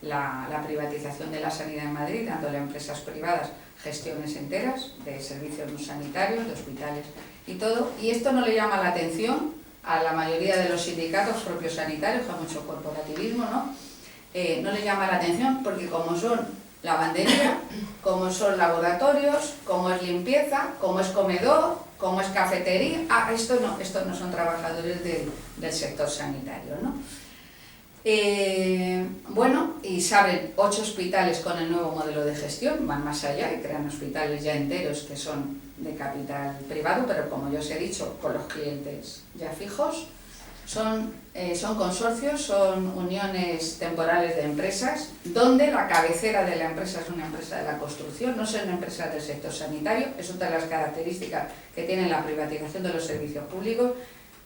la privatización de la sanidad en Madrid, dándole a empresas privadas gestiones enteras de servicios no sanitarios, de hospitales y todo. Y esto no le llama la atención a la mayoría de los sindicatos propios sanitarios, que hay mucho corporativismo, ¿no? No le llama la atención porque como son lavandería, como son laboratorios, como es limpieza, como es comedor, como es cafetería, estos no son trabajadores del sector sanitario, ¿no? Bueno, y se abren 8 hospitales con el nuevo modelo de gestión, van más allá y crean hospitales ya enteros que son de capital privado, pero como ya os he dicho, con los clientes ya fijos. Son consorcios, son uniones temporales de empresas, donde la cabecera de la empresa es una empresa de la construcción, no son empresas del sector sanitario. Es otra de las características que tiene la privatización de los servicios públicos,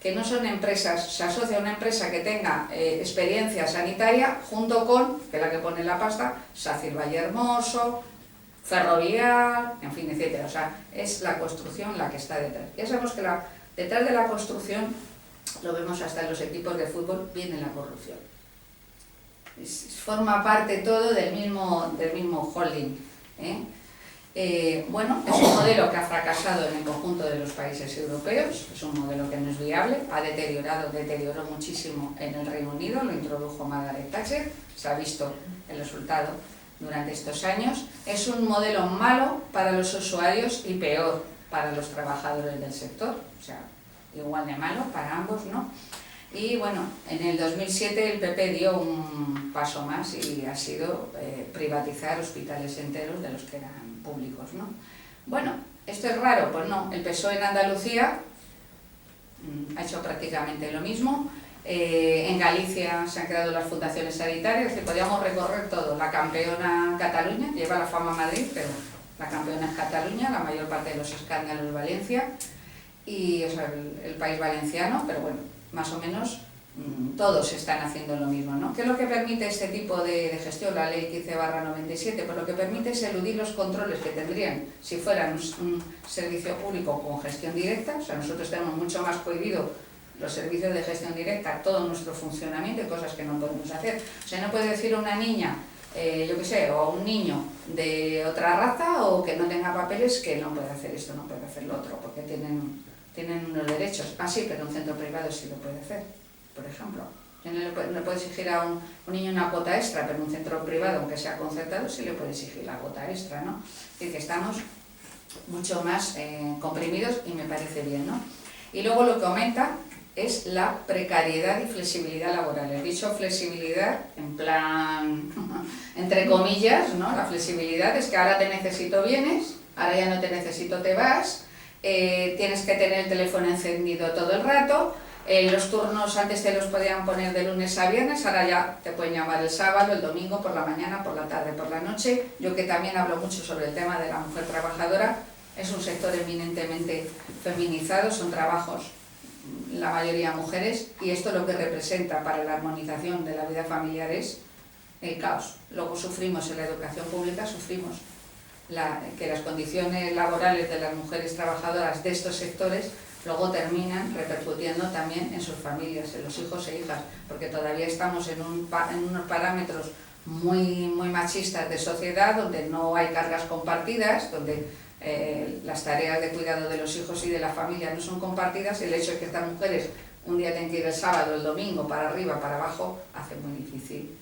que no son empresas, se asocia a una empresa que tenga experiencia sanitaria junto con, que es la que pone la pasta, SACIR Vallehermoso, Ferrovial, en fin, etcétera. O sea, es la construcción la que está detrás. Ya sabemos que detrás de la construcción, lo vemos hasta en los equipos de fútbol, viene la corrupción. Forma parte todo del mismo holding, bueno, es un modelo que ha fracasado en el conjunto de los países europeos, es un modelo que no es viable, deterioró muchísimo en el Reino Unido, lo introdujo Margaret Thatcher, se ha visto el resultado durante estos años. Es un modelo malo para los usuarios y peor para los trabajadores del sector, o sea, igual de malo para ambos, ¿no? Y bueno, en el 2007 el PP dio un paso más y ha sido privatizar hospitales enteros de los que eran públicos, ¿no? Bueno, ¿esto es raro? Pues no, el PSOE en Andalucía ha hecho prácticamente lo mismo. En Galicia se han creado las fundaciones sanitarias, que podíamos recorrer todo. La campeona Cataluña, lleva la fama a Madrid, pero la campeona es Cataluña, la mayor parte de los escándalos es Valencia, y o sea, el país valenciano, pero bueno, más o menos todos están haciendo lo mismo, ¿no? ¿Qué es lo que permite este tipo de gestión? La ley 15/97, pues lo que permite es eludir los controles que tendrían si fueran un servicio público con gestión directa. O sea, nosotros tenemos mucho más cohibido los servicios de gestión directa, todo nuestro funcionamiento y cosas que no podemos hacer. O sea, no puede decir una niña, yo qué sé, o un niño de otra raza o que no tenga papeles que no puede hacer esto, no puede hacer lo otro, porque tienen unos derechos. Ah, sí, pero un centro privado sí lo puede hacer, por ejemplo. No le puede exigir a un niño una cuota extra, pero en un centro privado, aunque sea concertado, sí le puede exigir la cuota extra, ¿no? Es decir, que estamos mucho más comprimidos y me parece bien, ¿no? Y luego lo que aumenta es la precariedad y flexibilidad laboral. He dicho flexibilidad en plan, entre comillas, ¿no? La flexibilidad es que ahora te necesito, vienes, ahora ya no te necesito, te vas, tienes que tener el teléfono encendido todo el rato, los turnos antes te los podían poner de lunes a viernes, ahora ya te pueden llamar el sábado, el domingo, por la mañana, por la tarde, por la noche. Yo que también hablo mucho sobre el tema de la mujer trabajadora, es un sector eminentemente feminizado, son trabajos la mayoría mujeres, y esto lo que representa para la armonización de la vida familiar es el caos. Luego sufrimos en la educación pública, sufrimos que las condiciones laborales de las mujeres trabajadoras de estos sectores luego terminan repercutiendo también en sus familias, en los hijos e hijas, porque todavía estamos en unos parámetros muy machistas de sociedad, donde no hay cargas compartidas, donde las tareas de cuidado de los hijos y de la familia no son compartidas, y el hecho de que estas mujeres un día tienen que ir el sábado, el domingo, para arriba, para abajo, hace muy difícil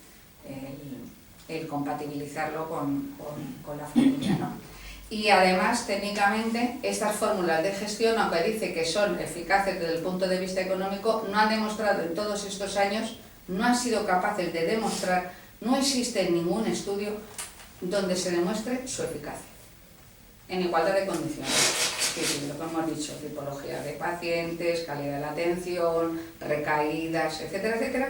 el compatibilizarlo con la familia, ¿no? Y además, técnicamente, estas fórmulas de gestión, aunque dice que son eficaces desde el punto de vista económico, no han demostrado en todos estos años, no han sido capaces de demostrar, no existe ningún estudio donde se demuestre su eficacia, en igualdad de condiciones. Sí, lo que hemos dicho, tipología de pacientes, calidad de la atención, recaídas, etcétera, etcétera,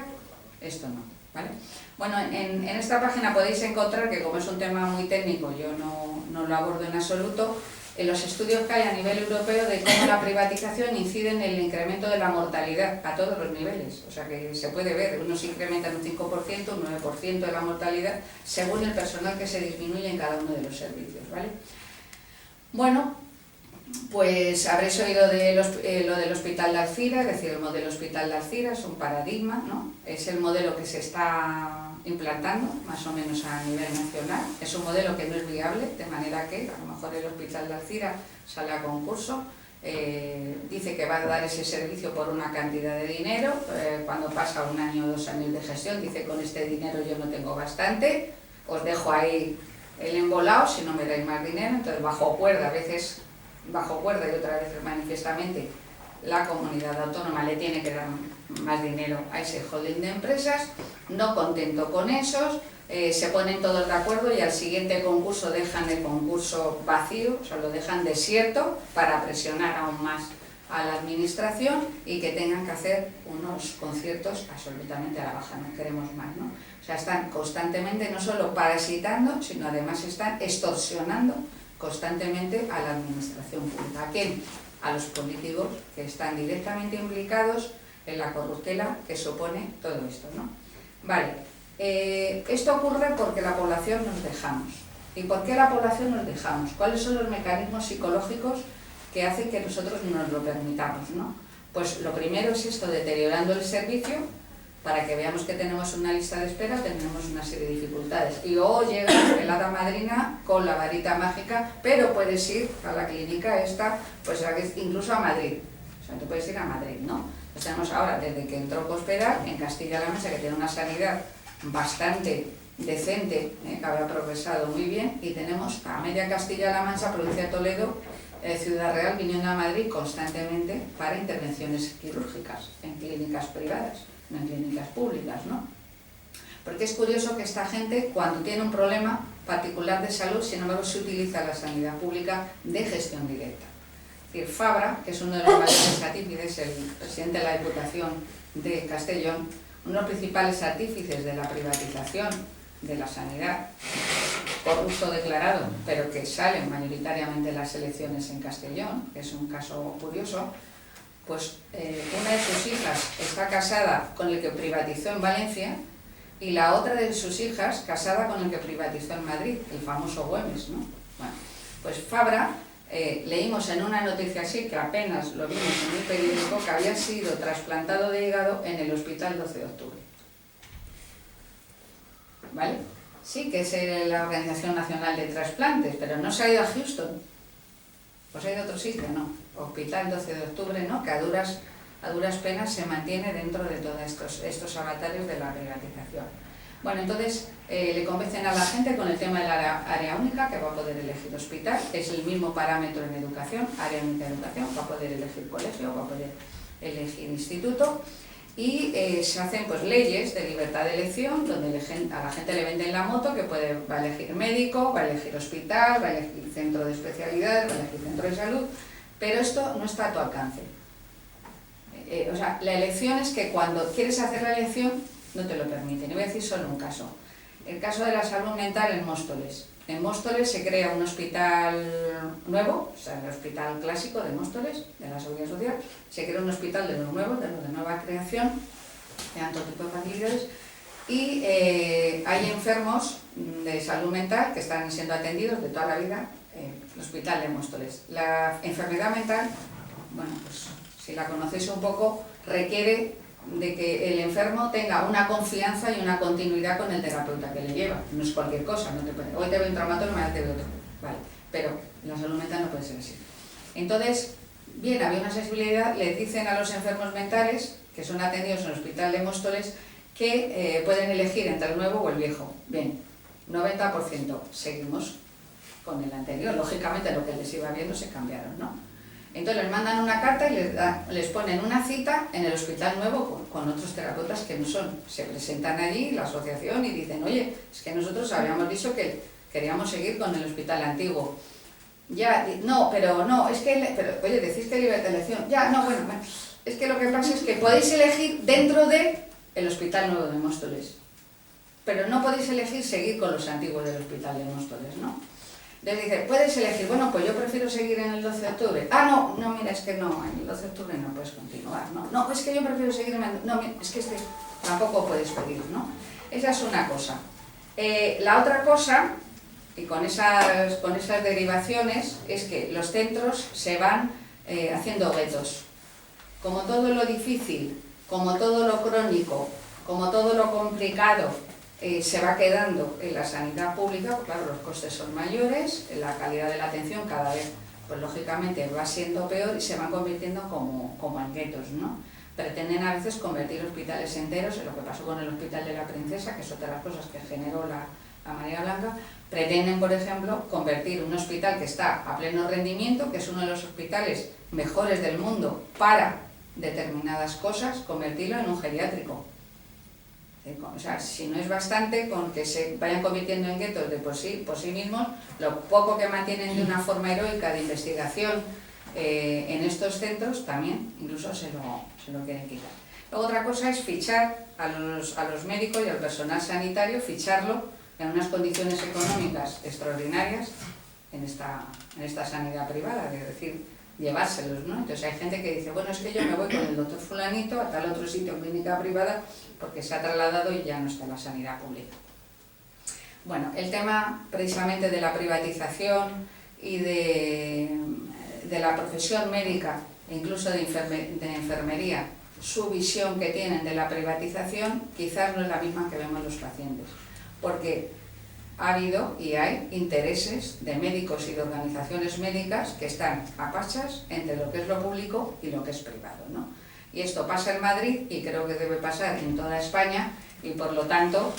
esto no, ¿vale? Bueno, en esta página podéis encontrar que, como es un tema muy técnico, yo no lo abordo en absoluto, en los estudios que hay a nivel europeo de cómo la privatización incide en el incremento de la mortalidad a todos los niveles. O sea que se puede ver, unos incrementan un 5%, un 9% de la mortalidad, según el personal que se disminuye en cada uno de los servicios, ¿vale? Bueno, pues habréis oído de lo del Hospital de Alcira, es decir, el modelo Hospital de Alcira es un paradigma, ¿no? Es el modelo que se está implantando más o menos a nivel nacional. Es un modelo que no es viable, de manera que a lo mejor el Hospital de Alzira sale a concurso, dice que va a dar ese servicio por una cantidad de dinero, cuando pasa 1 año o 2 años de gestión dice con este dinero yo no tengo bastante, os dejo ahí el embolado si no me dais más dinero. Entonces bajo cuerda, a veces bajo cuerda y otras veces manifiestamente, la comunidad autónoma le tiene que dar más dinero a ese holding de empresas. No contento con esos, se ponen todos de acuerdo y al siguiente concurso dejan el concurso vacío, o sea, lo dejan desierto para presionar aún más a la administración y que tengan que hacer unos conciertos absolutamente a la baja, no queremos más, ¿no? O sea, están constantemente no solo parasitando, sino además están extorsionando constantemente a la administración pública. ¿A quién? A los políticos que están directamente implicados en la corruptela que supone todo esto, ¿no? Vale, esto ocurre porque la población nos dejamos. ¿Y por qué la población nos dejamos? ¿Cuáles son los mecanismos psicológicos que hacen que nosotros nos lo permitamos, ¿no? Pues lo primero es esto, deteriorando el servicio, para que veamos que tenemos una lista de espera, tenemos una serie de dificultades. Y luego llega el hada madrina con la varita mágica, pero puedes ir a la clínica esta, pues incluso a Madrid. O sea, tú puedes ir a Madrid, ¿no? Pues tenemos ahora, desde que entró Cospedal, en Castilla-La Mancha, que tiene una sanidad bastante decente, que había progresado muy bien, y tenemos a media Castilla-La Mancha, provincia de Toledo, Ciudad Real, viniendo a Madrid constantemente para intervenciones quirúrgicas en clínicas privadas, no en clínicas públicas, ¿no? Porque es curioso que esta gente, cuando tiene un problema particular de salud, sin embargo, se utiliza la sanidad pública de gestión directa. Es decir, Fabra, que es uno de los mayores artífices, el presidente de la Diputación de Castellón, uno de los principales artífices de la privatización de la sanidad, corrupto declarado, pero que salen mayoritariamente las elecciones en Castellón, que es un caso curioso, pues una de sus hijas está casada con el que privatizó en Valencia y la otra de sus hijas casada con el que privatizó en Madrid, el famoso Güemes, ¿no? Bueno, pues Fabra, leímos en una noticia así, que apenas lo vimos en un periódico, que había sido trasplantado de hígado en el Hospital 12 de Octubre. ¿Vale? Sí, que es la Organización Nacional de Trasplantes, pero no se ha ido a Houston. Pues ha ido a otro sitio, no. Hospital 12 de Octubre, ¿no? Que a duras penas se mantiene dentro de todos estos avatares de la privatización. Bueno, entonces le convencen a la gente con el tema de la área única, que va a poder elegir hospital, es el mismo parámetro en educación, área única de educación, va a poder elegir colegio, va a poder elegir instituto, y se hacen pues leyes de libertad de elección, donde a la gente le venden la moto, que va a elegir médico, va a elegir hospital, va a elegir centro de especialidades, va a elegir centro de salud, pero esto no está a tu alcance. O sea, la elección es que cuando quieres hacer la elección no te lo permiten. Y voy a decir solo un caso. El caso de la salud mental en Móstoles. En Móstoles se crea un hospital nuevo, o sea, el hospital clásico de Móstoles, de la Seguridad Social. Se crea un hospital de los nuevos, de nueva creación, de todo tipo de facilidades. Y hay enfermos de salud mental que están siendo atendidos de toda la vida en el hospital de Móstoles. La enfermedad mental, bueno, pues si la conocéis un poco, requiere de que el enfermo tenga una confianza y una continuidad con el terapeuta que le lleva. No es cualquier cosa, no te puede, hoy te veo un traumatólogo, mañana te veo otro. Vale, pero la salud mental no puede ser así. Entonces, bien, había una sensibilidad, les dicen a los enfermos mentales, que son atendidos en el hospital de Móstoles, que pueden elegir entre el nuevo o el viejo. Bien, 90%, seguimos con el anterior. Lógicamente lo que les iba viendo se cambiaron, ¿no? Entonces les mandan una carta y les ponen una cita en el hospital nuevo con otros terapeutas que no son. Se presentan allí, la asociación, y dicen, oye, es que nosotros habíamos dicho que queríamos seguir con el hospital antiguo. Ya, no, pero no, es que, oye, decís que libertad de elección. Ya, no, bueno, es que lo que pasa es que podéis elegir dentro del hospital nuevo de Móstoles, pero no podéis elegir seguir con los antiguos del hospital de Móstoles, ¿no? Les dice, puedes elegir, bueno, pues yo prefiero seguir en el 12 de octubre. Ah, no, mira, es que no, en el 12 de octubre no puedes continuar, ¿no? No, es que yo prefiero seguir en el... No, es que tampoco puedes pedir, ¿no? Esa es una cosa. La otra cosa, y con esas derivaciones, es que los centros se van haciendo guetos. Como todo lo difícil, como todo lo crónico, como todo lo complicado, se va quedando en la sanidad pública, pues claro, los costes son mayores, la calidad de la atención cada vez, pues lógicamente va siendo peor y se van convirtiendo como en guetos, ¿no? Pretenden a veces convertir hospitales enteros, en lo que pasó con el Hospital de la Princesa, que es otra de las cosas que generó la Marea Blanca. Pretenden, por ejemplo, convertir un hospital que está a pleno rendimiento, que es uno de los hospitales mejores del mundo para determinadas cosas, convertirlo en un geriátrico. O sea, si no es bastante con que se vayan convirtiendo en guetos de por sí mismos, lo poco que mantienen de una forma heroica de investigación en estos centros también incluso se lo quieren quitar. Luego otra cosa es fichar a los médicos y al personal sanitario, ficharlo en unas condiciones económicas extraordinarias en esta sanidad privada, es decir, llevárselos, ¿no? Entonces hay gente que dice, bueno, es que yo me voy con el doctor fulanito a tal otro sitio, clínica privada, porque se ha trasladado y ya no está en la sanidad pública. Bueno, el tema precisamente de la privatización y de la profesión médica, incluso de enfermería, su visión que tienen de la privatización quizás no es la misma que vemos los pacientes, porque ha habido y hay intereses de médicos y de organizaciones médicas que están a pachas entre lo que es lo público y lo que es privado, ¿no? Y esto pasa en Madrid y creo que debe pasar en toda España y por lo tanto,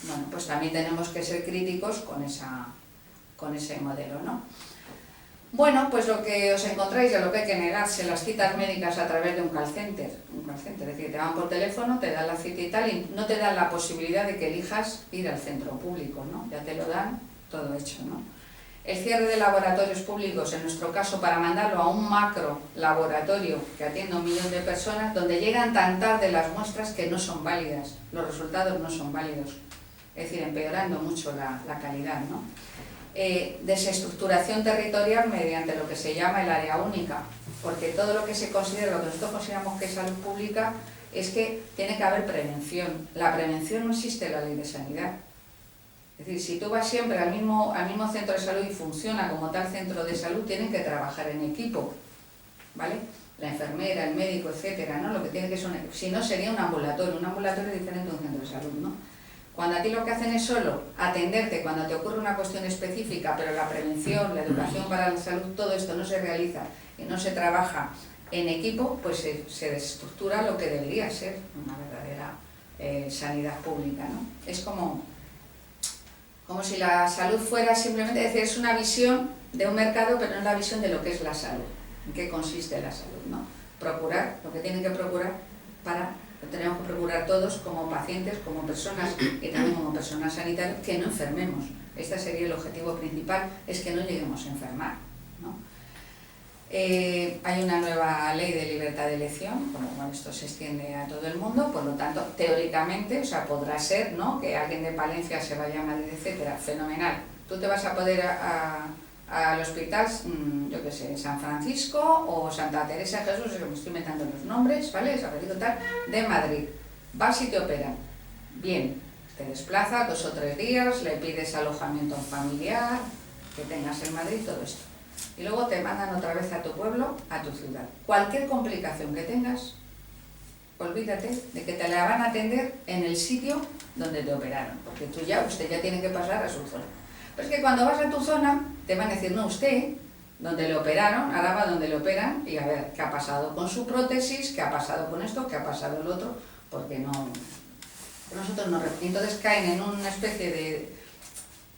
bueno, pues también tenemos que ser críticos con ese modelo, ¿no? Bueno, pues lo que os encontráis, de lo que hay que negarse, las citas médicas a través de un call center, es decir, te van por teléfono, te dan la cita y tal, y no te dan la posibilidad de que elijas ir al centro público, ¿no? Ya te lo dan todo hecho, ¿no? El cierre de laboratorios públicos, en nuestro caso, para mandarlo a un macro laboratorio que atiende a 1 millón de personas, donde llegan tan tarde las muestras que no son válidas, los resultados no son válidos, es decir, empeorando mucho la calidad, ¿no? Desestructuración territorial mediante lo que se llama el área única, porque todo lo que se considera, lo que nosotros consideramos que es salud pública, es que tiene que haber prevención. La prevención no existe en la ley de sanidad. Es decir, si tú vas siempre al mismo centro de salud y funciona como tal centro de salud, tienen que trabajar en equipo, ¿vale? La enfermera, el médico, etcétera, ¿no? Lo que tiene que ser, si no sería un ambulatorio es diferente a un centro de salud, ¿no? Cuando a ti lo que hacen es solo atenderte cuando te ocurre una cuestión específica, pero la prevención, la educación para la salud, todo esto no se realiza y no se trabaja en equipo, pues se desestructura lo que debería ser una verdadera sanidad pública, ¿no? Es como si la salud fuera simplemente, es decir, es una visión de un mercado, pero no es la visión de lo que es la salud, en qué consiste la salud, ¿no? Procurar, lo que tienen que procurar lo tenemos que procurar todos como pacientes, como personas y también como personal sanitario, que no enfermemos. Este sería el objetivo principal, es que no lleguemos a enfermar, ¿no? Hay una nueva ley de libertad de elección, como bueno, esto se extiende a todo el mundo, por lo tanto, teóricamente, o sea, podrá ser, ¿no?, que alguien de Palencia se vaya a Madrid, etcétera, fenomenal. Tú te vas a poder al hospital, yo qué sé, San Francisco o Santa Teresa de Jesús, me estoy inventando los nombres, ¿vale? De Madrid. Vas y te operan. Bien, te desplazas 2 o 3 días, le pides alojamiento familiar, que tengas en Madrid, todo esto. Y luego te mandan otra vez a tu pueblo, a tu ciudad. Cualquier complicación que tengas, olvídate de que te la van a atender en el sitio donde te operaron, porque usted ya tiene que pasar a su zona. Pero es que cuando vas a tu zona, te van a decir, no, usted, donde le operaron, ahora va donde le operan, y a ver qué ha pasado con su prótesis, qué ha pasado con esto, qué ha pasado el otro, porque nosotros no. Entonces caen en una especie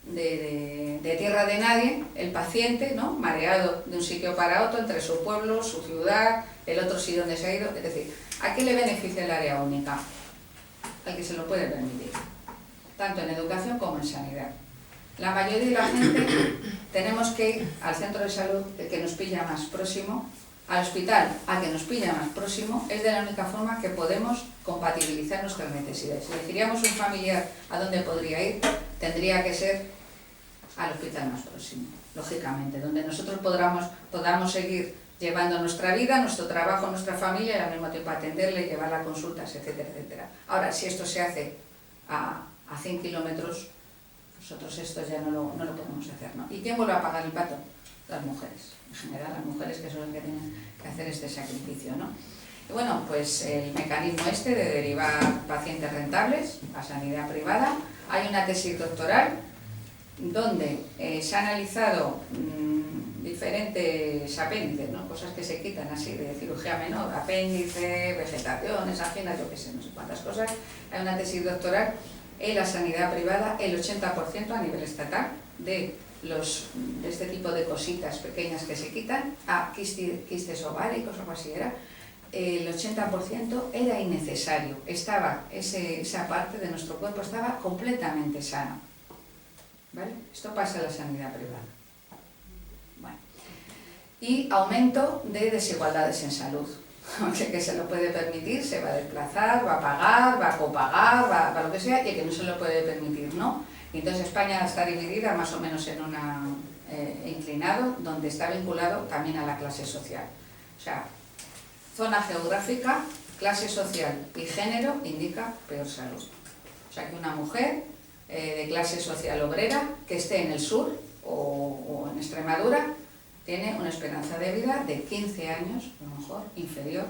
de tierra de nadie, el paciente, ¿no?, mareado de un sitio para otro, entre su pueblo, su ciudad, el otro sitio donde se ha ido. Es decir, ¿a qué le beneficia el área única? Al que se lo puede permitir, tanto en educación como en sanidad. La mayoría de la gente tenemos que ir al centro de salud que nos pilla más próximo, al hospital a que nos pilla más próximo, es de la única forma que podemos compatibilizar nuestras necesidades. Si elegiríamos un familiar a donde podría ir, tendría que ser al hospital más próximo, lógicamente, donde nosotros podamos seguir llevando nuestra vida, nuestro trabajo, nuestra familia, y al mismo tiempo atenderle, llevarla a consultas, etcétera, etcétera. Ahora, si esto se hace a 100 kilómetros, nosotros esto ya no lo podemos hacer, ¿no? ¿Y quién vuelve a pagar el pato? Las mujeres, en general las mujeres, que son las que tienen que hacer este sacrificio, ¿no? Y bueno, pues el mecanismo este de derivar pacientes rentables a sanidad privada. Hay una tesis doctoral donde se ha analizado diferentes apéndices, ¿no? Cosas que se quitan así de cirugía menor, apéndice, vegetaciones, anginas, yo qué sé, no sé cuántas cosas. Hay una tesis doctoral en la sanidad privada, el 80% a nivel estatal de este tipo de cositas pequeñas que se quitan, quistes ováricos o algo así era, el 80% era innecesario, esa parte de nuestro cuerpo estaba completamente sana. ¿Vale? Esto pasa en la sanidad privada. Bueno. Y aumento de desigualdades en salud. O sea, que se lo puede permitir, se va a desplazar, va a pagar, va a copagar, va lo que sea, y el que no se lo puede permitir, ¿no? Y entonces España está dividida más o menos en una inclinado, donde está vinculado también a la clase social. O sea, zona geográfica, clase social y género indica peor salud. O sea, que una mujer de clase social obrera que esté en el sur o en Extremadura tiene una esperanza de vida de 15 años, a lo mejor inferior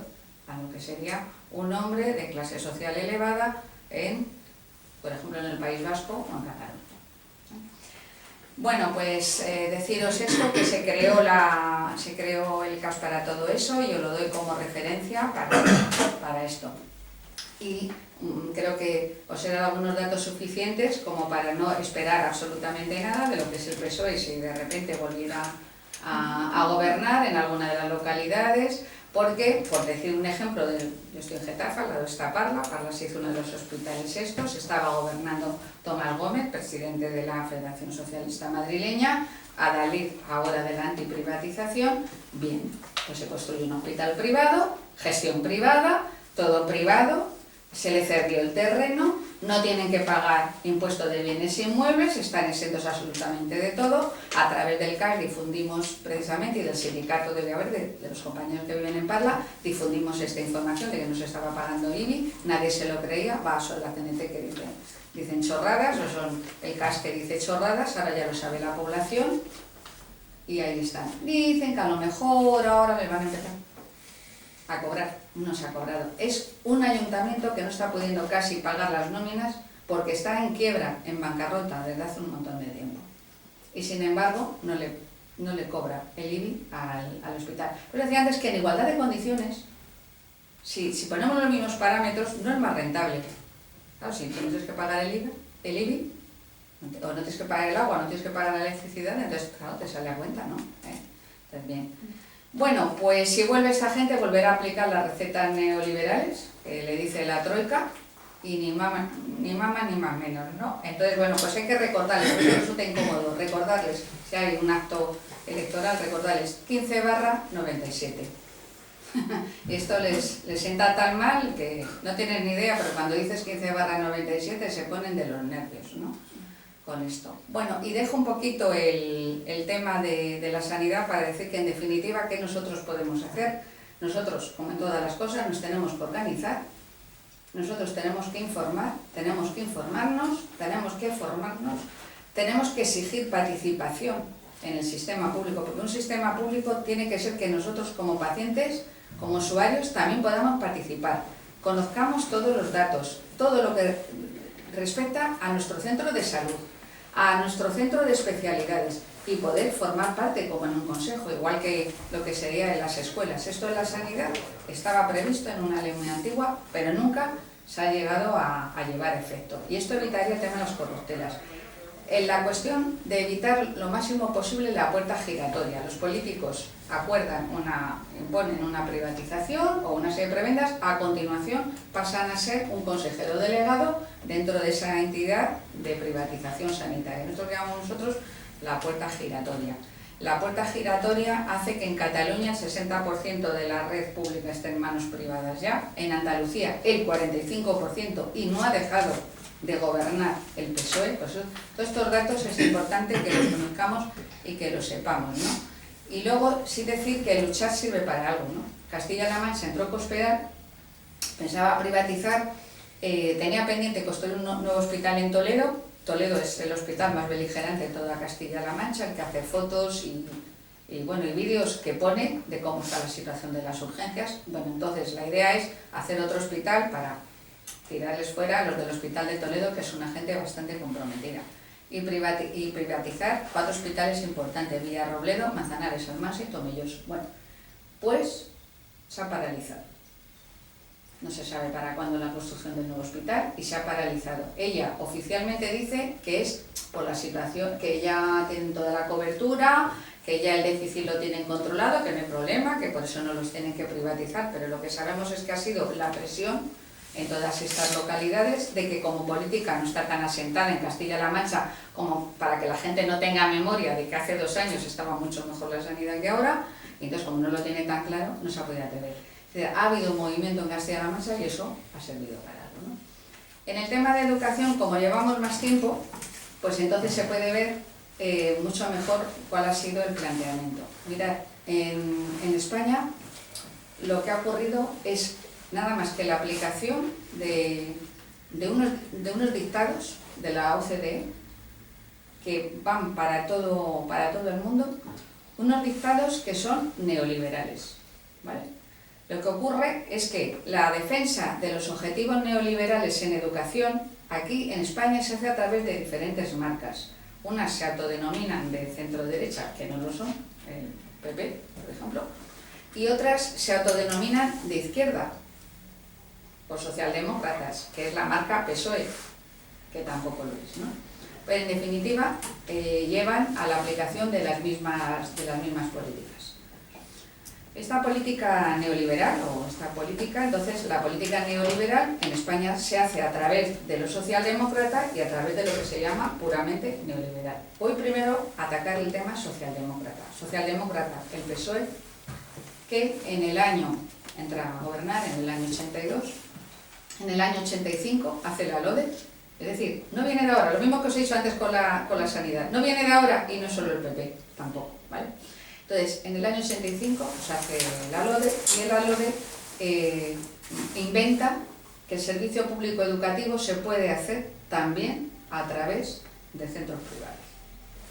a lo que sería un hombre de clase social elevada por ejemplo, en el País Vasco o en Cataluña. Bueno, pues deciros esto, que se creó el CAS para todo eso, y yo lo doy como referencia para esto. Y creo que os he dado algunos datos suficientes como para no esperar absolutamente nada de lo que es el PSOE si de repente volviera a gobernar en alguna de las localidades, porque, por decir un ejemplo, yo estoy en Getafe, al lado está Parla se hizo uno de los hospitales estos, estaba gobernando Tomás Gómez, presidente de la Federación Socialista Madrileña, Adalid ahora de la antiprivatización, bien, pues se construye un hospital privado, gestión privada, todo privado, se le cedió el terreno, no tienen que pagar impuesto de bienes inmuebles, están exentos absolutamente de todo. A través del CAS difundimos precisamente, y del sindicato debe haber, de los compañeros que viven en Parla, difundimos esta información de que no se estaba pagando IBI, nadie se lo creía, son la CNT que dicen chorradas, o son el CAS que dice chorradas, ahora ya lo sabe la población, y ahí están. Dicen que a lo mejor ahora les van a empezar a cobrar, no se ha cobrado. Es un ayuntamiento que no está pudiendo casi pagar las nóminas porque está en quiebra, en bancarrota desde hace un montón de tiempo. Y sin embargo no le cobra el IBI al hospital. Pero decía antes que en igualdad de condiciones, si ponemos los mismos parámetros, no es más rentable. Claro, si tienes que pagar el IBI, o no tienes que pagar el agua, no tienes que pagar la electricidad, entonces claro, te sale a cuenta, ¿no? Entonces bien. Bueno, pues si vuelve esta gente, volverá a aplicar las recetas neoliberales, que le dice la troika, y ni más ni más menos, ¿no? Entonces, bueno, pues hay que recordarles, porque resulta incómodo, recordarles, si hay un acto electoral, recordarles 15/97. Y esto les sienta tan mal que no tienen ni idea, pero cuando dices 15/97 se ponen de los nervios, ¿no? Con esto. Bueno, y dejo un poquito el tema de la sanidad para decir que en definitiva, ¿qué nosotros podemos hacer? Nosotros, como en todas las cosas, nos tenemos que organizar, nosotros tenemos que informar, tenemos que informarnos, tenemos que formarnos, tenemos que exigir participación en el sistema público, porque un sistema público tiene que ser que nosotros como pacientes, como usuarios, también podamos participar, conozcamos todos los datos, todo lo que respecta a nuestro centro de salud, a nuestro centro de especialidades, y poder formar parte como en un consejo, igual que lo que sería en las escuelas. Esto de la sanidad estaba previsto en una ley muy antigua, pero nunca se ha llegado a llevar efecto. Y esto evitaría el tema de las corruptelas. En la cuestión de evitar lo máximo posible la puerta giratoria. Los políticos imponen una privatización o una serie de prebendas, a continuación pasan a ser un consejero delegado dentro de esa entidad de privatización sanitaria. Nosotros llamamos la puerta giratoria. La puerta giratoria hace que en Cataluña el 60% de la red pública esté en manos privadas ya, en Andalucía el 45%, y no ha dejado de gobernar el PSOE. Pues todos estos datos es importante que los conozcamos y que los sepamos, ¿no? Y luego sí decir que luchar sirve para algo, ¿no? Castilla-La Mancha entró a cospedar, pensaba privatizar, tenía pendiente construir un nuevo hospital en Toledo. Toledo es el hospital más beligerante de toda Castilla-La Mancha, el que hace fotos y y bueno, y vídeos que pone de cómo está la situación de las urgencias. Bueno, entonces la idea es hacer otro hospital para tirarles fuera a los del Hospital de Toledo, que es una gente bastante comprometida. Y privatizar 4 hospitales importantes: Villarrobledo, Manzanares, Almansa y Tomelloso. Bueno, pues se ha paralizado. No se sabe para cuándo la construcción del nuevo hospital y se ha paralizado. Ella oficialmente dice que es por la situación, que ya tienen toda la cobertura, que ya el déficit lo tienen controlado, que no hay problema, que por eso no los tienen que privatizar, pero lo que sabemos es que ha sido la presión en todas estas localidades de que como política no está tan asentada en Castilla-La Mancha como para que la gente no tenga memoria de que hace 2 años estaba mucho mejor la sanidad que ahora, y entonces como no lo tiene tan claro, no se ha podido atrever. Es decir, ha habido un movimiento en Castilla-La Mancha y eso ha servido para algo, ¿no? En el tema de educación, como llevamos más tiempo, pues entonces se puede ver mucho mejor cuál ha sido el planteamiento. Mirad, en España lo que ha ocurrido es nada más que la aplicación de unos dictados de la OCDE que van para todo el mundo, unos dictados que son neoliberales, ¿vale? Lo que ocurre es que la defensa de los objetivos neoliberales en educación aquí en España se hace a través de diferentes marcas. Unas se autodenominan de centro-derecha, que no lo son, el PP, por ejemplo, y otras se autodenominan de izquierda, por socialdemócratas, que es la marca PSOE, que tampoco lo es, ¿no? Pero en definitiva, llevan a la aplicación de las mismas políticas. Esta política neoliberal, entonces la política neoliberal en España se hace a través de los socialdemócratas y a través de lo que se llama puramente neoliberal. Voy primero a atacar el tema socialdemócrata. Socialdemócrata, el PSOE, que entra a gobernar en el año 82, en el año 85 hace la LODE, es decir, no viene de ahora, lo mismo que os he dicho antes con la sanidad, no viene de ahora y no solo el PP, tampoco, ¿vale? Entonces, en el año 85 se hace la LODE y la LODE inventa que el servicio público educativo se puede hacer también a través de centros privados,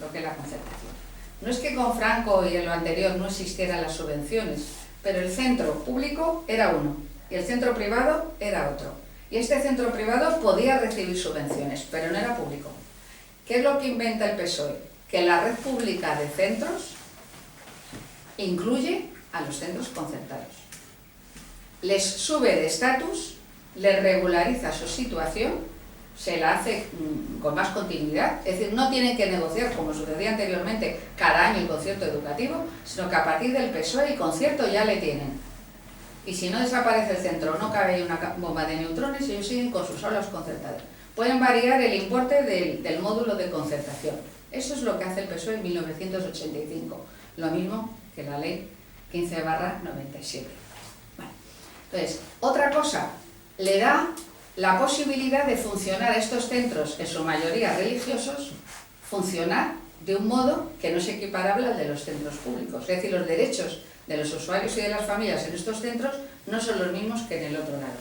lo que es la concertación. No es que con Franco y en lo anterior no existieran las subvenciones, pero el centro público era uno y el centro privado era otro. Y este centro privado podía recibir subvenciones, pero no era público. ¿Qué es lo que inventa el PSOE? Que la red pública de centros incluye a los centros concertados. Les sube de estatus, les regulariza su situación, se la hace con más continuidad, es decir, no tienen que negociar, como sucedía anteriormente, cada año el concierto educativo, sino que a partir del PSOE el concierto ya le tienen. Y si no desaparece el centro, no cabe ahí una bomba de neutrones, ellos siguen con sus aulas concertadas. Pueden variar el importe del módulo de concertación. Eso es lo que hace el PSOE en 1985. Lo mismo que la ley 15/97. Bueno, entonces, otra cosa, le da la posibilidad de funcionar a estos centros, en su mayoría religiosos, funcionar de un modo que no es equiparable al de los centros públicos. Es decir, los derechos de los usuarios y de las familias en estos centros no son los mismos que en el otro lado,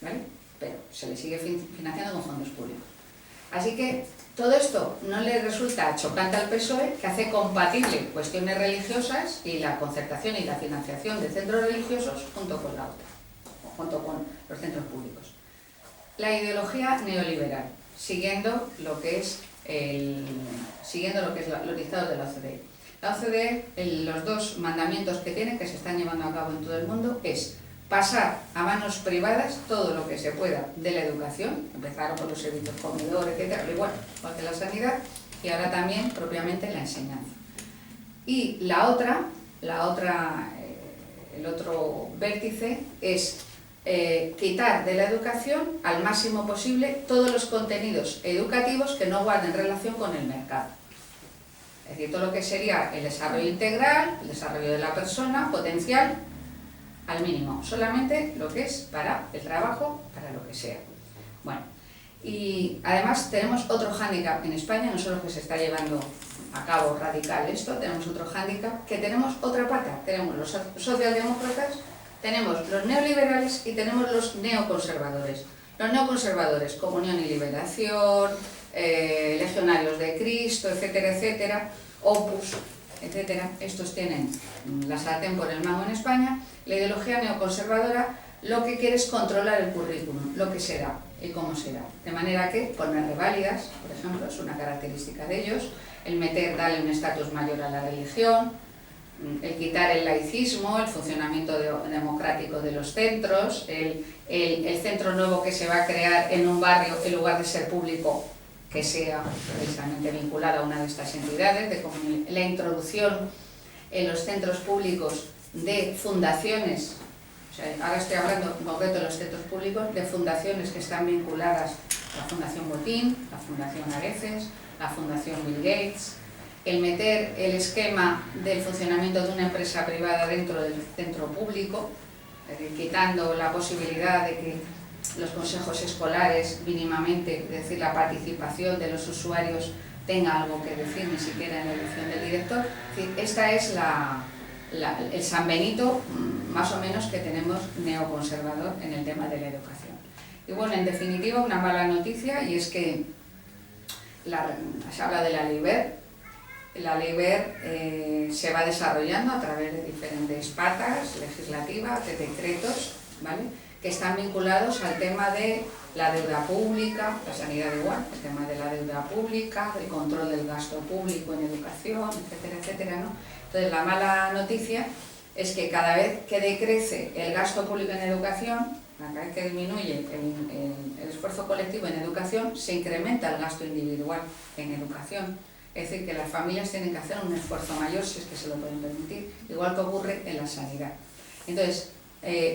¿vale? Pero se les sigue financiando con fondos públicos. Así que todo esto no le resulta chocante al PSOE, que hace compatible cuestiones religiosas y la concertación y la financiación de centros religiosos junto con la otra, junto con los centros públicos. La ideología neoliberal, siguiendo lo que es los dictados de la OCDE. La OCDE, los 2 mandamientos que tiene, que se están llevando a cabo en todo el mundo, es pasar a manos privadas todo lo que se pueda de la educación, empezaron por los servicios comedor, etcétera, igual que la sanidad, y ahora también propiamente la enseñanza. Y el otro vértice es quitar de la educación al máximo posible todos los contenidos educativos que no guarden relación con el mercado. Es decir, todo lo que sería el desarrollo integral, el desarrollo de la persona, potencial, al mínimo. Solamente lo que es para el trabajo, para lo que sea. Bueno, y además tenemos otro hándicap en España, no solo que se está llevando a cabo radical esto, tenemos otro hándicap, que tenemos otra pata. Tenemos los socialdemócratas, tenemos los neoliberales y tenemos los neoconservadores. Los neoconservadores, Comunión y Liberación, Legionarios de Cristo, etcétera, etcétera, Opus, etcétera, estos tienen la sartén por el mango en España. La ideología neoconservadora lo que quiere es controlar el currículum, lo que será y cómo será. De manera que poner reválidas, por ejemplo, es una característica de ellos, el darle un estatus mayor a la religión, el quitar el laicismo, el funcionamiento democrático de los centros, el centro nuevo que se va a crear en un barrio, en lugar de ser público, que sea precisamente vinculado a una de estas entidades, la introducción en los centros públicos de fundaciones. O sea, ahora estoy hablando en concreto de los centros públicos, de fundaciones que están vinculadas a la Fundación Botín, la Fundación Areces, la Fundación Bill Gates, el meter el esquema del funcionamiento de una empresa privada dentro del centro público, quitando la posibilidad de que los consejos escolares mínimamente, es decir, la participación de los usuarios tenga algo que decir, ni siquiera en la elección del director. Es decir, esta es el San Benito más o menos que tenemos neoconservador en el tema de la educación. Y bueno, en definitiva, una mala noticia, y es que se habla de la Ley Wert. La Ley Wert se va desarrollando a través de diferentes patas legislativas, de decretos, ¿vale?, que están vinculados al tema de la deuda pública, la sanidad igual, el tema de la deuda pública, del control del gasto público en educación, etcétera, etcétera, ¿no? Entonces, la mala noticia es que cada vez que decrece el gasto público en educación, cada vez que disminuye el esfuerzo colectivo en educación, se incrementa el gasto individual en educación. Es decir, que las familias tienen que hacer un esfuerzo mayor, si es que se lo pueden permitir, igual que ocurre en la sanidad. Entonces,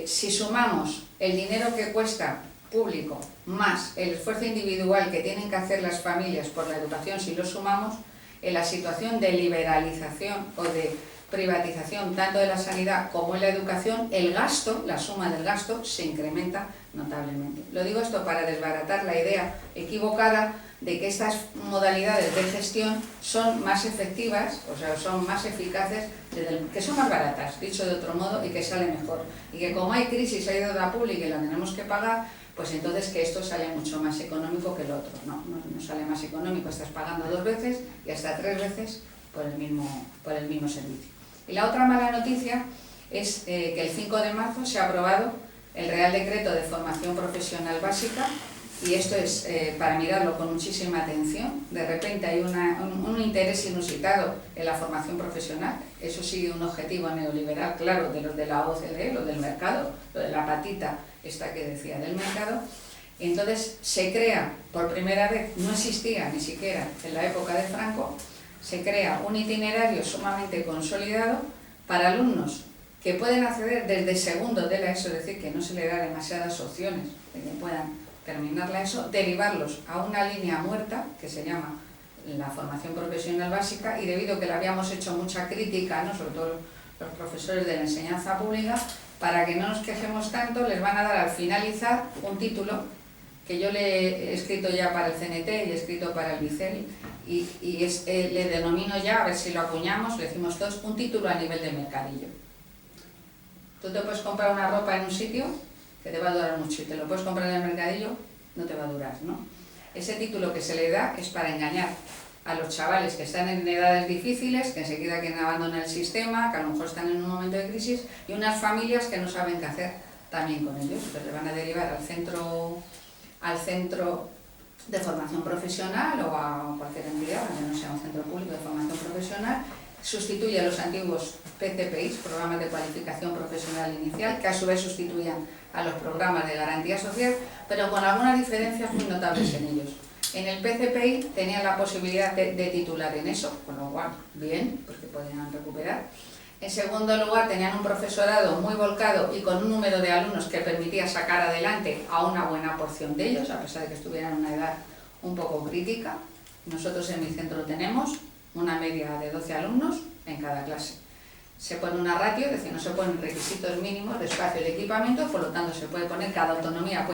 si sumamos el dinero que cuesta público más el esfuerzo individual que tienen que hacer las familias por la educación, si lo sumamos, en la situación de liberalización o de privatización tanto de la sanidad como en la educación, el gasto, la suma del gasto, se incrementa notablemente. Lo digo esto para desbaratar la idea equivocada de que estas modalidades de gestión son más efectivas, o sea, son más eficaces, que son más baratas, dicho de otro modo, y que sale mejor. Y que como hay crisis, hay deuda pública y la tenemos que pagar, pues entonces que esto sale mucho más económico que el otro. No sale más económico, estás pagando 2 veces y hasta 3 veces por el mismo servicio. Y la otra mala noticia es que el 5 de marzo se ha aprobado el Real Decreto de Formación Profesional Básica, y esto es para mirarlo con muchísima atención. De repente hay un interés inusitado en la formación profesional. Eso sigue un objetivo neoliberal, claro, de los de la OCDE, lo del mercado, lo de la patita esta que decía del mercado. Entonces se crea, por primera vez, no existía ni siquiera en la época de Franco, se crea un itinerario sumamente consolidado para alumnos que pueden acceder desde segundo de la ESO, es decir, que no se le da demasiadas opciones de que puedan terminar la ESO, derivarlos a una línea muerta que se llama la formación profesional básica, y debido a que le habíamos hecho mucha crítica, ¿no?, sobre todo los profesores de la enseñanza pública, para que no nos quejemos tanto, les van a dar al finalizar un título que yo le he escrito ya para el CNT y he escrito para el BICEL, y le denomino ya, a ver si lo acuñamos, le decimos todos, un título a nivel de mercadillo. Tú te puedes comprar una ropa en un sitio que te va a durar mucho, y te lo puedes comprar en el mercadillo, no te va a durar, ¿no? Ese título que se le da es para engañar a los chavales que están en edades difíciles, que enseguida quieren abandonar el sistema, que a lo mejor están en un momento de crisis, y unas familias que no saben qué hacer también con ellos, pues le van a derivar al centro de formación profesional o a cualquier entidad, aunque no sea un centro público de formación profesional. Sustituye a los antiguos PCPIs, programas de cualificación profesional inicial, que a su vez sustituían a los programas de garantía social, pero con algunas diferencias muy notables en ellos. En el PCPI tenían la posibilidad de titular en eso, con lo cual, bien, porque podían recuperar. En segundo lugar, tenían un profesorado muy volcado y con un número de alumnos que permitía sacar adelante a una buena porción de ellos, a pesar de que estuvieran en una edad un poco crítica. Nosotros en mi centro tenemos una media de 12 alumnos en cada clase. Se pone una ratio, es decir, no se ponen requisitos mínimos de espacio y de equipamiento, por lo tanto se puede poner, cada autonomía